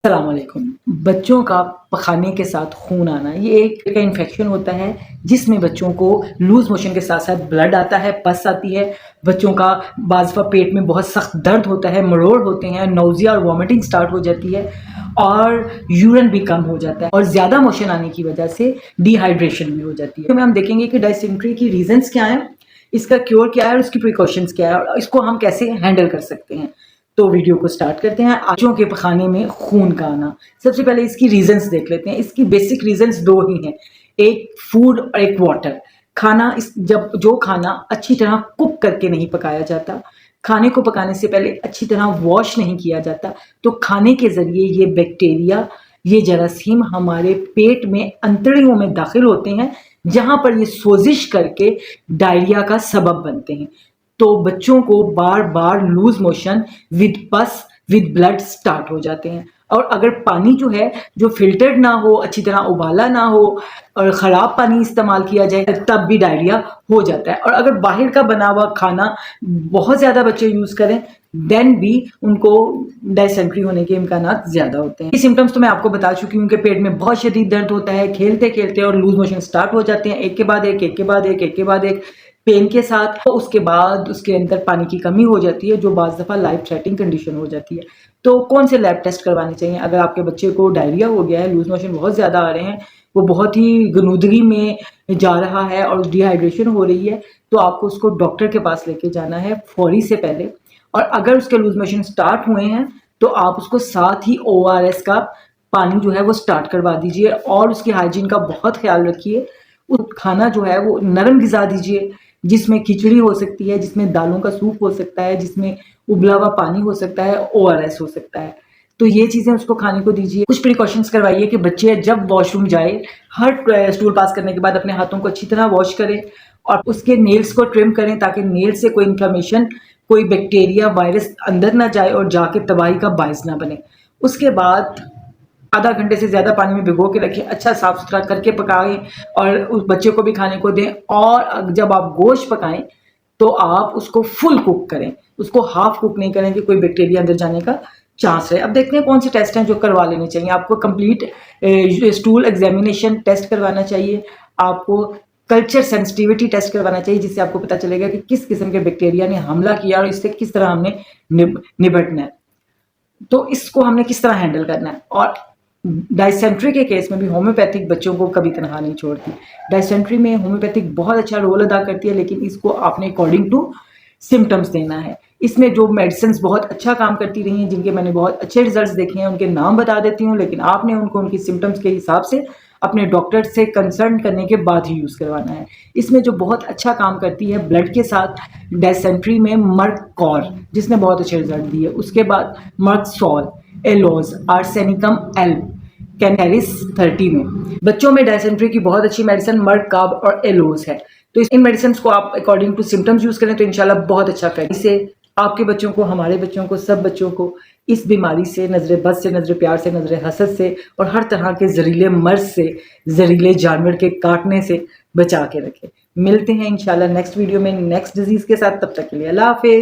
अस्सलाम वालेकुम। बच्चों का पखाने के साथ खून आना ये एक का इन्फेक्शन होता है जिसमें बच्चों को लूज मोशन के साथ साथ ब्लड आता है, पस आती है। बच्चों का बाज़ दफ़ा पेट में बहुत सख्त दर्द होता है, मरोड़ होते हैं, नौजिया और वॉमिटिंग स्टार्ट हो जाती है और यूरिन भी कम हो जाता है और ज़्यादा मोशन आने की वजह से डिहाइड्रेशन भी हो जाती है। तो हम देखेंगे कि डायसेंट्री की रीजंस क्या हैं, इसका क्योर क्या है और उसकी प्रिकॉशंस क्या है और इसको हम कैसे हैंडल कर सकते हैं। तो वीडियो को स्टार्ट करते हैं। बच्चों के पखाने में खून का आना, सबसे पहले इसकी रीजंस देख लेते हैं। इसकी बेसिक रीजंस दो ही हैं, एक फूड और एक वाटर। खाना जब जो खाना अच्छी तरह कुक करके नहीं पकाया जाता, खाने को पकाने से पहले अच्छी तरह वॉश नहीं किया जाता, तो खाने के जरिए ये बैक्टीरिया, ये जरासीम हमारे पेट में अंतड़ियों में दाखिल होते हैं, जहां पर ये सोजिश करके डायरिया का सबब बनते हैं। तो बच्चों को बार बार लूज मोशन विद पस विद ब्लड स्टार्ट हो जाते हैं। और अगर पानी जो है जो फिल्टर्ड ना हो, अच्छी तरह उबाला ना हो और ख़राब पानी इस्तेमाल किया जाए तब भी डायरिया हो जाता है। और अगर बाहर का बना हुआ खाना बहुत ज़्यादा बच्चे यूज़ करें देन भी उनको डायसेंट्री होने के इम्कानात ज़्यादा होते हैं। ये सिम्टम्स तो मैं आपको बता चुकी हूँ कि पेट में बहुत शदीद दर्द होता है, खेलते खेलते और लूज मोशन स्टार्ट हो जाते हैं, एक के बाद एक, एक के बाद एक, एक के बाद एक पेन के साथ। तो उसके बाद उसके अंदर पानी की कमी हो जाती है जो बाज़ दफ़ा लाइफ थ्रेटनिंग कंडीशन हो जाती है। तो कौन से लैब टेस्ट करवाने चाहिए? अगर आपके बच्चे को डायरिया हो गया है, लूज मोशन बहुत ज़्यादा आ रहे हैं, वो बहुत ही गनूदगी में जा रहा है और डिहाइड्रेशन हो रही है, तो आपको उसको डॉक्टर के पास लेके जाना है फौरी से पहले। और अगर उसके लूज मोशन स्टार्ट हुए हैं तो आप उसको साथ ही ORS का पानी जो है वो स्टार्ट करवा दीजिए और उसकी हाइजीन का बहुत ख्याल रखिए। खाना जो है वो नरम ग़िज़ा दीजिए, जिसमें खिचड़ी हो सकती है, जिसमें दालों का सूप हो सकता है, जिसमें उबला हुआ पानी हो सकता है, ORS हो सकता है। तो ये चीज़ें उसको खाने को दीजिए। कुछ प्रिकॉशंस करवाइए कि बच्चे जब वॉशरूम जाए, हर स्टूल पास करने के बाद अपने हाथों को अच्छी तरह वॉश करें और उसके नेल्स को ट्रिम करें ताकि नेल से कोई इन्फ्लेमेशन, कोई बैक्टीरिया, वायरस अंदर ना जाए और जाके तबाही का बायस ना बने। उसके बाद आधा घंटे से ज़्यादा पानी में भिगो के रखें, अच्छा साफ़ सुथरा करके पकाएं और उस बच्चे को भी खाने को दें। और जब आप गोश्त पकाएं तो आप उसको फुल कुक करें, उसको हाफ कुक नहीं करें कि कोई बैक्टीरिया अंदर जाने का चांस है। अब देखते हैं कौन से टेस्ट हैं जो करवा लेने चाहिए। आपको कंप्लीट स्टूल एग्जामिनेशन टेस्ट करवाना चाहिए, आपको कल्चर सेंसिटिविटी टेस्ट करवाना चाहिए, जिससे आपको पता चलेगा कि किस किस्म के बैक्टीरिया ने हमला किया और इससे किस तरह हमने निपटना है, तो इसको हमने किस तरह हैंडल करना है। और डायसेंट्री के केस में भी होम्योपैथिक बच्चों को कभी तनहा नहीं छोड़ती। डायसेंट्री में होम्योपैथिक बहुत अच्छा रोल अदा करती है, लेकिन इसको आपने अकॉर्डिंग टू सिम्टम्स देना है। इसमें जो मेडिसिन बहुत अच्छा काम करती रही हैं, जिनके मैंने बहुत अच्छे रिजल्ट्स देखे हैं, उनके नाम बता देती हूँ, लेकिन आपने उनको उनकी सिम्टम्स के हिसाब से अपने डॉक्टर से कंसल्ट करने के बाद ही यूज़ करवाना है। इसमें जो बहुत अच्छा काम करती है ब्लड के साथ डायसेंट्री में मर्ककॉर, जिसने बहुत अच्छे रिजल्ट दिए। उसके बाद मर्कसॉल, एलोज, आर्सेनिकम एल्ब, कैनहेरिस 30 में। बच्चों में डायसेंट्री की बहुत अच्छी मेडिसिन मर्काब और एलोज है। तो इन मेडिसिन को आप अकॉर्डिंग टू सिम्टम्स यूज़ करें तो इंशाल्लाह बहुत अच्छा करें। इससे आपके बच्चों को, हमारे बच्चों को, सब बच्चों को इस बीमारी से, नजर बद से, नजर प्यार से, नजर हसद से और हर तरह के जहरीले मर्ज से, जहरीले जानवर के काटने से बचा के रखें। मिलते हैं इंशाल्लाह नेक्स्ट वीडियो में नेक्स्ट डिजीज़ के साथ। तब तक के लिए अल्लाह हाफिज़।